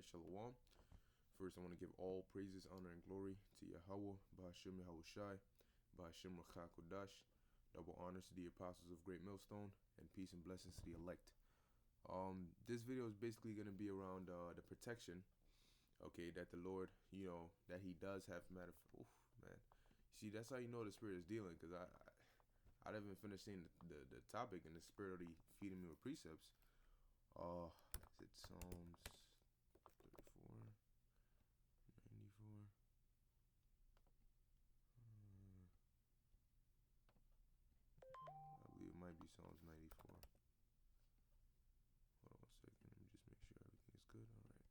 right, shalom. First, I want to give all praises, honor, and glory to Yahweh, Bahashim Yahushai, Bahashim Rakha Kodash. Double honors to the apostles of Great Millstone, and peace and blessings to the elect. This video is basically going to be around the protection, okay, that the Lord, that He does have. Man. See, that's how you know the Spirit is dealing, because I haven't finished saying the topic, and the Spirit already feeding me with precepts. Is it Psalms 34, 94? I believe it might be Psalms 94. Hold on 1 second. Let me just make sure everything is good. All right.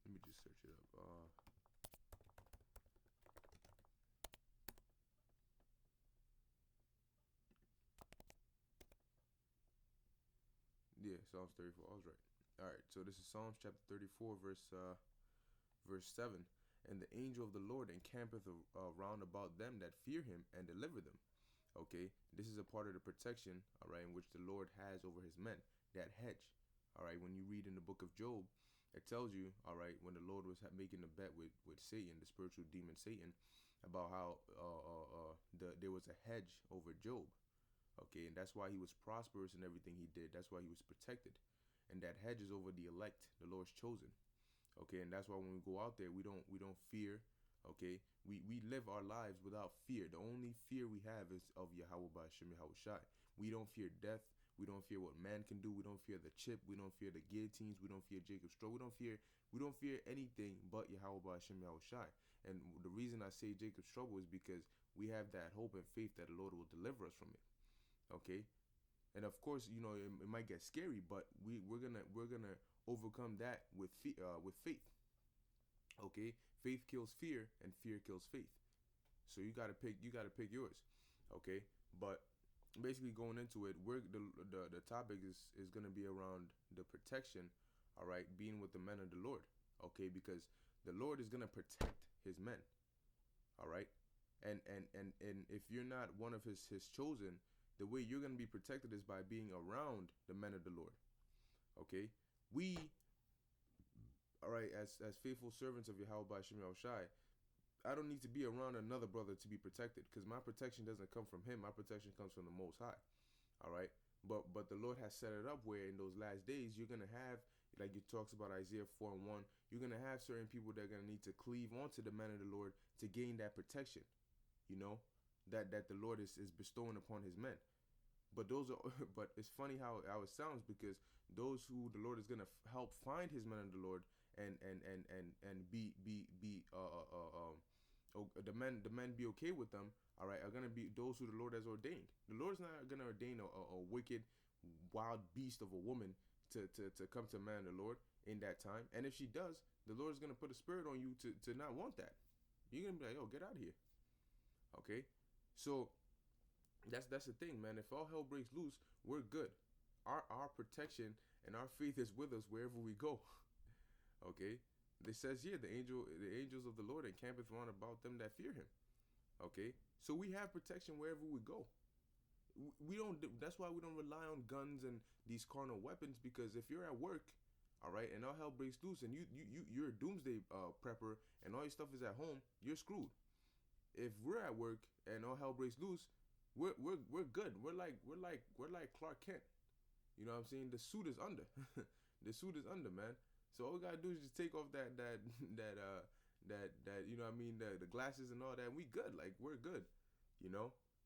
Let me just search it up. Yeah, Psalms 34. I was right. All right, so this is Psalms chapter 34, verse 7. And the angel of the Lord encampeth round about them that fear Him and deliver them. Okay, this is a part of the protection, all right, in which the Lord has over His men, that hedge. All right, when you read in the book of Job, it tells you, all right, when the Lord was making a bet with Satan, the spiritual demon Satan, about how there was a hedge over Job. Okay, and that's why he was prosperous in everything he did. That's why he was protected. And that hedge is over the elect, the Lord's chosen. Okay, and that's why when we go out there, we don't fear. Okay, we live our lives without fear. The only fear we have is of Yahweh Ba'ashem Yahushai. We don't fear death. We don't fear what man can do. We don't fear the chip. We don't fear the guillotines. We don't fear Jacob's straw. We don't fear anything but Yahweh Ba'ashem Yahushai. And the reason I say Jacob's trouble is because we have that hope and faith that the Lord will deliver us from it. Okay, and of course, it might get scary, but we're gonna overcome that with faith. Okay, faith kills fear, and fear kills faith. So you gotta pick yours. Okay, but basically going into it, the topic is gonna be around the protection. All right, being with the men of the Lord. Okay, because the Lord is gonna protect His men. All right, and if you're not one of His chosen, the way you're going to be protected is by being around the men of the Lord. Okay? All right, as faithful servants of Yahweh Ba'ashem Yahushai, I don't need to be around another brother to be protected, because my protection doesn't come from him. My protection comes from the Most High. All right? But the Lord has set it up where in those last days, you're going to have, like it talks about Isaiah 4:1, you're going to have certain people that are going to need to cleave onto the men of the Lord to gain that protection. That the Lord is bestowing upon His men. But but it's funny how it sounds, because those who the Lord is gonna help find His men of the Lord and be the men be okay with them. All right, are gonna be those who the Lord has ordained. The Lord's not gonna ordain a wicked, wild beast of a woman to come to man of the Lord in that time. And if she does, the Lord is gonna put a spirit on you to not want that. You're gonna be like, oh, get out of here. Okay, so that's the thing, man. If all hell breaks loose, we're good. Our protection and our faith is with us wherever we go. Okay, it says here, the angels of the Lord encampeth round about them that fear Him. Okay, so we have protection wherever we go. We don't. That's why we don't rely on guns and these carnal weapons, because if you're at work, all right, and all hell breaks loose, and you're a doomsday prepper, and all your stuff is at home, you're screwed. If we're at work and all hell breaks loose, we're good. We're like Clark Kent. You know what I'm saying? The suit is under. The suit is under, man. So all we gotta do is just take off that you know what I mean, the glasses and all that, and we good. Like, we're good.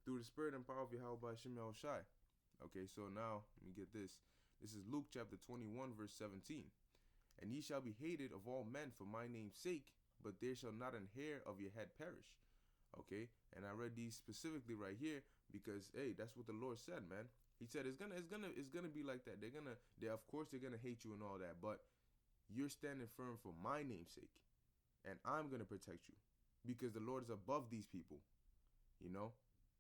Through the spirit and power of Yahweh Ba'ashem Yahushai. Okay, so now let me get this. This is Luke chapter 21, verse 17. And ye shall be hated of all men for my name's sake, but there shall not an hair of your head perish. Okay, and I read these specifically right here because, hey, that's what the Lord said, man. He said it's gonna be like that. Of course they're gonna hate you and all that, but you're standing firm for my name's sake, and I'm gonna protect you, because the Lord is above these people.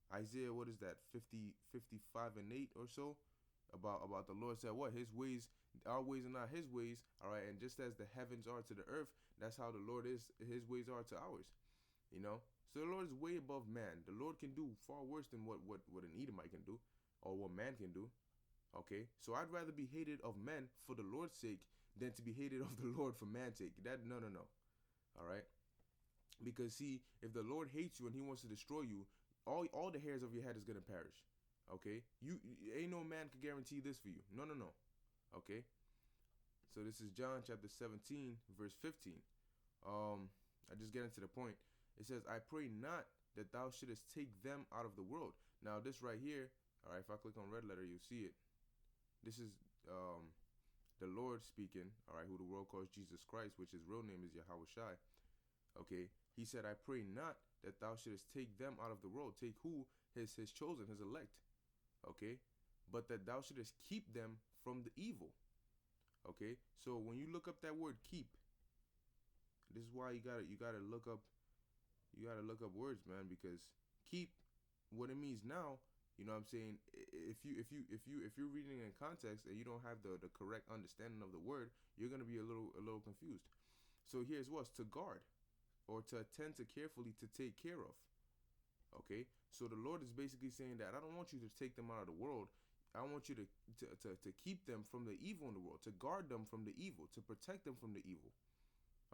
Isaiah, what is that, 55:8 or so, about the Lord said what? His ways, our ways are not His ways. All right, and just as the heavens are to the earth, That's how the Lord is. His ways are to ours. You know. So the Lord is way above man. The Lord can do far worse than what an Edomite can do, or what man can do. Okay. So I'd rather be hated of men for the Lord's sake than to be hated of the Lord for man's sake. That no. All right. Because see, if the Lord hates you and He wants to destroy you, all the hairs of your head is gonna perish. Okay. You ain't no man can guarantee this for you. No. Okay. So this is John chapter 17, verse 15. I just get into the point. It says, I pray not that thou shouldest take them out of the world. Now this right here, all right, if I click on red letter, you'll see it. This is the Lord speaking, all right, who the world calls Jesus Christ, which his real name is Yahweh Shai. Okay. He said, I pray not that thou shouldest take them out of the world. Take who? His chosen, his elect. Okay. But that thou shouldest keep them from the evil. Okay, so when you look up that word keep, this is why you gotta look up words, man, because keep, what it means now, you know what I'm saying? If you're reading it in context and you don't have the correct understanding of the word, you're gonna be a little confused. So here's what's to guard, or to attend to carefully, to take care of. Okay, so the Lord is basically saying that I don't want you to take them out of the world. I want you to keep them from the evil in the world, to guard them from the evil, to protect them from the evil.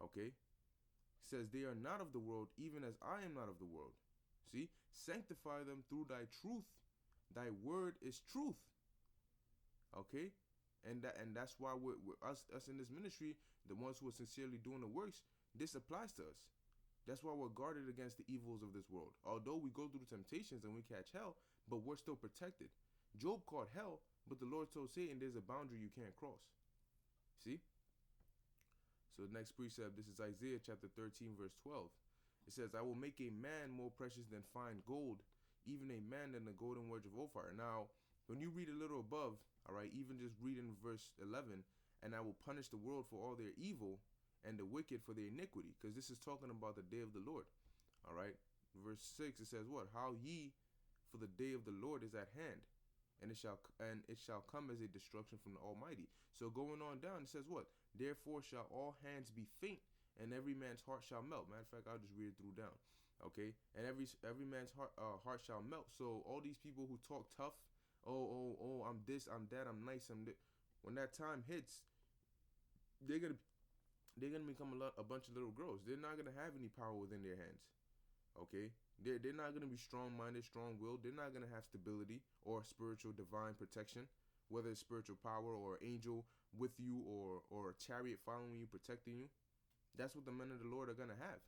Okay? It says, they are not of the world, even as I am not of the world. See? Sanctify them through thy truth. Thy word is truth. Okay? And that's why we're us in this ministry, the ones who are sincerely doing the works, this applies to us. That's why we're guarded against the evils of this world. Although we go through the temptations and we catch hell, but we're still protected. Job caught hell, but the Lord told Satan there's a boundary you can't cross. See? So the next precept, this is Isaiah chapter 13, verse 12. It says, I will make a man more precious than fine gold, even a man than the golden wedge of Ophir. Now, when you read a little above, all right, even just read in verse 11, and I will punish the world for all their evil and the wicked for their iniquity, because this is talking about the day of the Lord. All right? Verse 6, it says what? How ye, for the day of the Lord is at hand. And it shall come as a destruction from the Almighty. So going on down, it says what? Therefore shall all hands be faint, and every man's heart shall melt. Matter of fact, I'll just read it through down. Okay, and every man's heart shall melt. So all these people who talk tough, oh, I'm this, I'm that, I'm nice, I'm that. When that time hits, they're gonna become a bunch of little girls. They're not gonna have any power within their hands. Okay. They're not going to be strong-minded, strong-willed. They're not going to have stability or spiritual divine protection, whether it's spiritual power or angel with you or a chariot following you, protecting you. That's what the men of the Lord are going to have.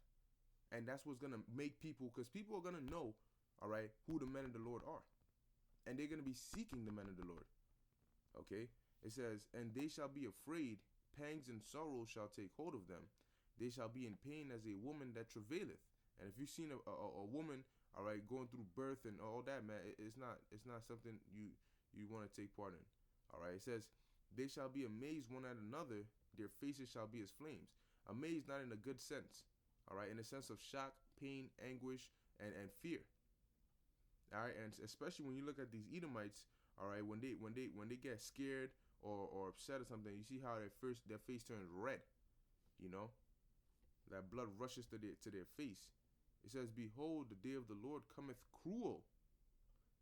And that's what's going to make people, because people are going to know, all right, who the men of the Lord are. And they're going to be seeking the men of the Lord. Okay? It says, and they shall be afraid, pangs and sorrows shall take hold of them. They shall be in pain as a woman that travaileth. And if you've seen a woman, all right, going through birth and all that, man, it's not something you want to take part in. All right, it says, they shall be amazed one at another, their faces shall be as flames. Amazed not in a good sense, all right, in a sense of shock, pain, anguish, and fear. All right, and especially when you look at these Edomites, all right, when they get scared or upset or something, you see how their face turns red, you know, that blood rushes to their face. It says, behold, the day of the Lord cometh cruel,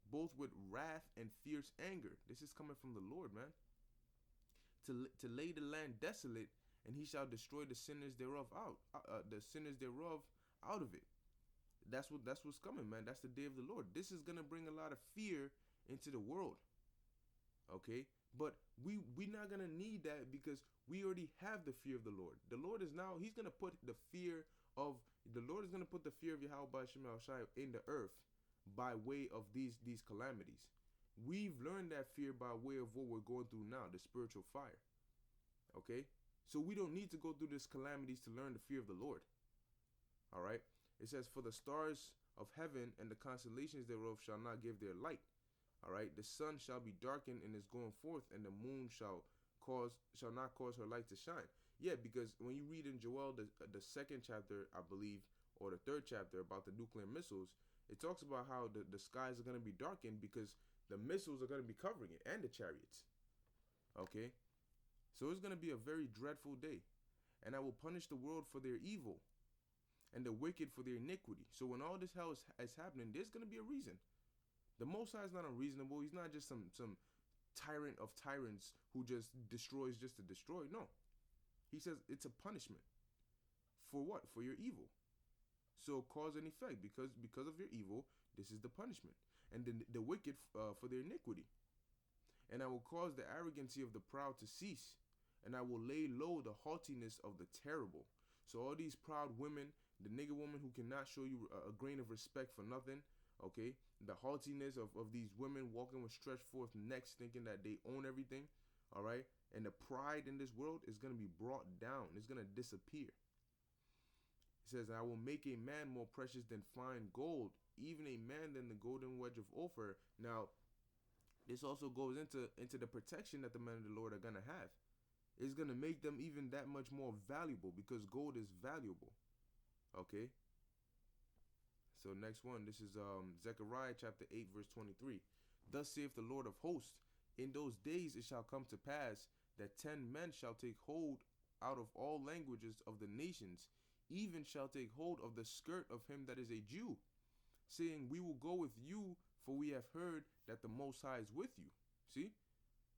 both with wrath and fierce anger. This is coming from the Lord, man. To lay the land desolate, and he shall destroy the sinners thereof out of it. That's what's coming, man. That's the day of the Lord. This is gonna bring a lot of fear into the world. Okay? But we're not gonna need that, because we already have the fear of the Lord. The Lord is now, he's gonna put the fear of Yahweh Shema Shai in the earth by way of these calamities. We've learned that fear by way of what we're going through now, the spiritual fire. Okay? So we don't need to go through these calamities to learn the fear of the Lord. All right? It says, for the stars of heaven and the constellations thereof shall not give their light. All right? The sun shall be darkened in its going forth, and the moon shall not cause her light to shine. Yeah, because when you read in Joel, the second chapter, I believe, or the third chapter about the nuclear missiles, it talks about how the skies are going to be darkened because the missiles are going to be covering it, and the chariots. Okay? So it's going to be a very dreadful day. and I will punish the world for their evil and the wicked for their iniquity. So when all this hell is happening, there's going to be a reason. The Most High is not unreasonable. He's not just some tyrant of tyrants who just destroys just to destroy. No. He says it's a punishment. For what? For your evil. So cause and effect. Because of your evil, this is the punishment. And the wicked for their iniquity. And I will cause the arrogancy of the proud to cease. And I will lay low the haughtiness of the terrible. So all these proud women, the nigger woman who cannot show you a grain of respect for nothing, okay? The haughtiness of these women walking with stretched forth necks thinking that they own everything, all right? And the pride in this world is going to be brought down. It's going to disappear. It says, I will make a man more precious than fine gold, even a man than the golden wedge of Ophir. Now, this also goes into the protection that the men of the Lord are going to have. It's going to make them even that much more valuable because gold is valuable. Okay? So next one, this is Zechariah chapter 8, verse 23. Thus saith the Lord of hosts, in those days it shall come to pass that 10 men shall take hold out of all languages of the nations, even shall take hold of the skirt of him that is a Jew, saying, we will go with you, for we have heard that the Most High is with you. See?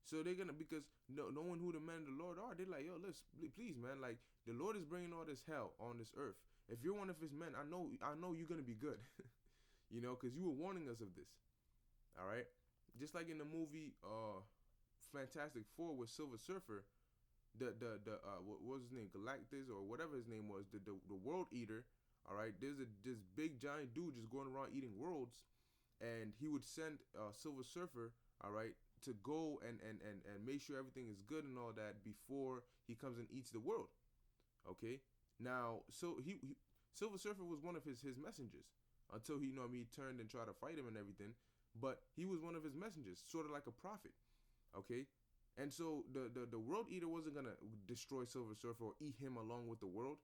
So they're gonna, because knowing who the men of the Lord are, they're like, yo, let's please, man, like the Lord is bringing all this hell on this earth. If you're one of his men, I know you're gonna be good, you know, because you were warning us of this. All right, just like in the movie Fantastic Four with Silver Surfer, what was his name, Galactus or whatever his name was, the World Eater. All right, there's this big giant dude just going around eating worlds, and he would send Silver Surfer, all right, to go and make sure everything is good and all that before he comes and eats the world. Okay, now so he Silver Surfer was one of his messengers until he, he turned and tried to fight him and everything, but he was one of his messengers, sort of like a prophet. Okay, and so the World Eater wasn't gonna destroy Silver Surfer or eat him along with the world,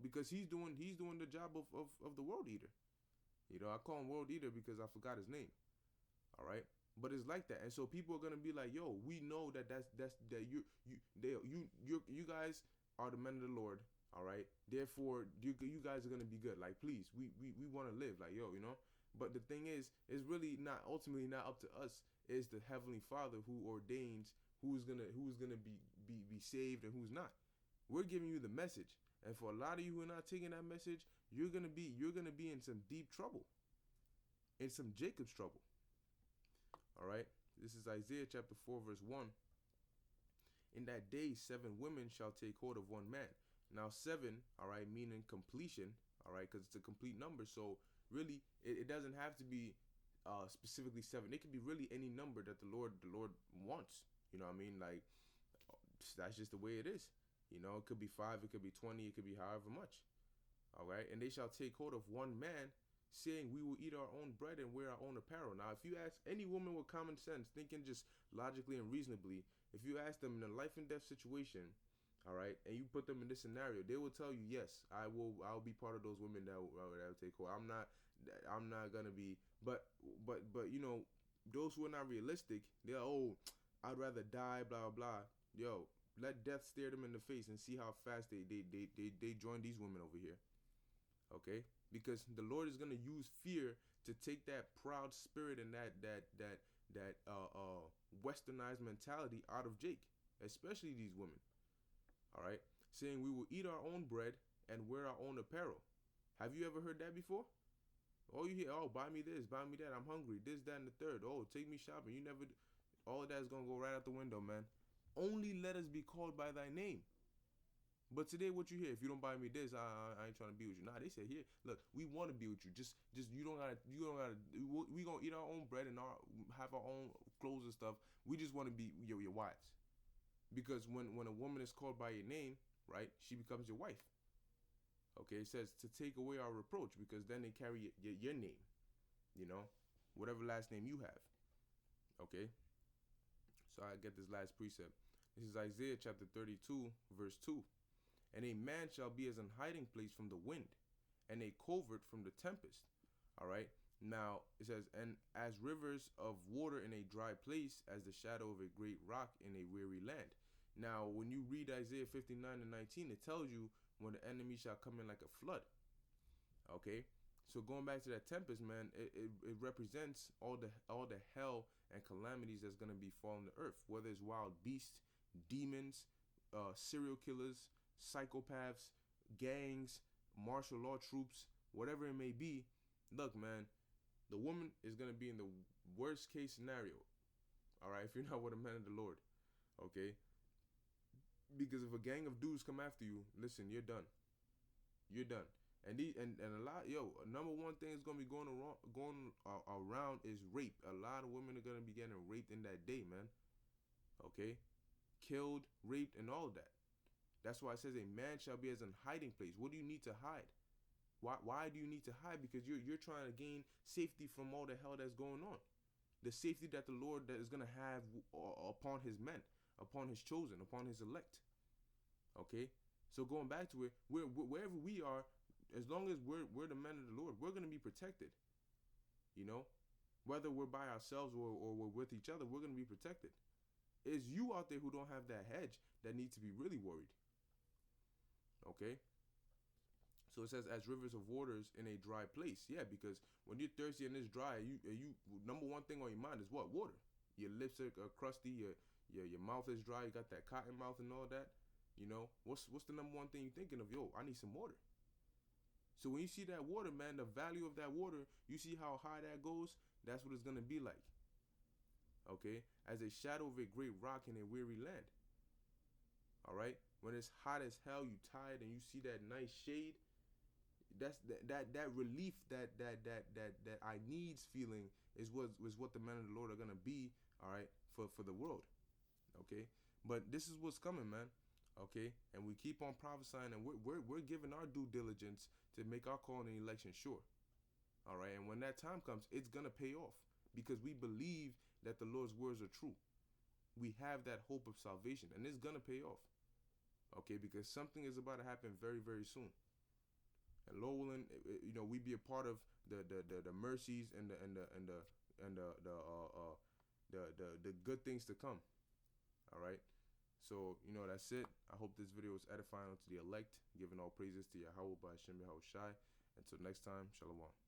because he's doing the job of the World Eater. I call him World Eater because I forgot his name. All right, but it's like that, and so people are gonna be like, "Yo, we know that you guys are the men of the Lord. All right, therefore you guys are gonna be good. Like, please, we want to live like But the thing is, it's really not ultimately not up to us. It's the Heavenly Father who ordains who's gonna be saved and who's not. We're giving you the message, and for a lot of you who are not taking that message, you're gonna be in some deep trouble, in some Jacob's trouble. All right, this is Isaiah chapter 4 verse 1. In that day 7 women shall take hold of one man. Now 7, all right, meaning completion, all right, because it's a complete number. So really, it doesn't have to be specifically 7. It could be really any number that the Lord wants. You know what I mean? Like, that's just the way it is. It could be 5, it could be 20, it could be however much. All right, and they shall take hold of one man, saying, we will eat our own bread and wear our own apparel. Now, if you ask any woman with common sense, thinking just logically and reasonably, if you ask them in a life and death situation, all right, and you put them in this scenario, they will tell you, yes, I'll be part of those women that will take hold. I'm not gonna be, but those who are not realistic, they're, I'd rather die, blah blah blah. Yo, let death stare them in the face and see how fast they join these women over here. Okay, because the Lord is gonna use fear to take that proud spirit and that westernized mentality out of Jake, especially these women. All right, saying we will eat our own bread and wear our own apparel. Have you ever heard that before? Oh, you hear, buy me this, buy me that. I'm hungry. This, that, and the third. Oh, take me shopping. You never. All of that is gonna go right out the window, man. Only let us be called by thy name. But today, what you hear? If you don't buy me this, I ain't trying to be with you. Nah, they said here, look, we want to be with you. Just you don't gotta. We gonna eat our own bread and have our own clothes and stuff. We just want to be your wives, because when a woman is called by your name, right, she becomes your wife. Okay, it says to take away our reproach, because then they carry your name, whatever last name you have. Okay, so I get this last precept. This is Isaiah chapter 32, verse 2. And a man shall be as an hiding place from the wind, and a covert from the tempest. All right. Now it says, and as rivers of water in a dry place, as the shadow of a great rock in a weary land. Now, when you read Isaiah 59:19, it tells you when the enemy shall come in like a flood. Okay, so going back to that tempest, man, it represents all the hell and calamities that's gonna be falling the earth, whether it's wild beasts, demons, serial killers, psychopaths, gangs, martial law troops, whatever it may be. Look, man, the woman is gonna be in the worst case scenario. All right, if you're not with a man of the Lord, okay, because if a gang of dudes come after you, listen, you're done. You're done. And a lot, number one thing is gonna be around is rape. A lot of women are gonna be getting raped in that day, man. Okay, killed, raped, and all of that. That's why it says a man shall be as an hiding place. What do you need to hide? Why do you need to hide? Because you're trying to gain safety from all the hell that's going on. The safety that the Lord that is gonna have upon His men, upon His chosen, upon His elect. Okay, so going back to it, wherever we are, as long as we're the men of the Lord, we're gonna be protected. You know, whether we're by ourselves or we're with each other, we're gonna be protected. It's you out there who don't have that hedge that need to be really worried. Okay. So it says, as rivers of waters in a dry place. Yeah, because when you're thirsty and it's dry, you number one thing on your mind is what? Water. Your lips are crusty. Your mouth is dry. You got that cotton mouth and all that. You know, what's the number one thing you're thinking of? Yo, I need some water. So when you see that water, man, the value of that water, you see how high that goes. That's what it's gonna be like. Okay, as a shadow of a great rock in a weary land. All right, when it's hot as hell, you tired, and you see that nice shade. That's that relief that I needs feeling is what the men of the Lord are gonna be. All right, for the world. Okay, but this is what's coming, man. Okay, and we keep on prophesying, and we're giving our due diligence to make our call in the election sure. All right, and when that time comes, it's gonna pay off because we believe that the Lord's words are true. We have that hope of salvation, and it's gonna pay off. Okay, because something is about to happen very, very soon. And Lord willing, we be a part of the mercies and the good things to come. All right. So, that's it. I hope this video is edifying unto the elect, giving all praises to Yahweh by Hashem Yahweh Shai. Until next time, Shalom.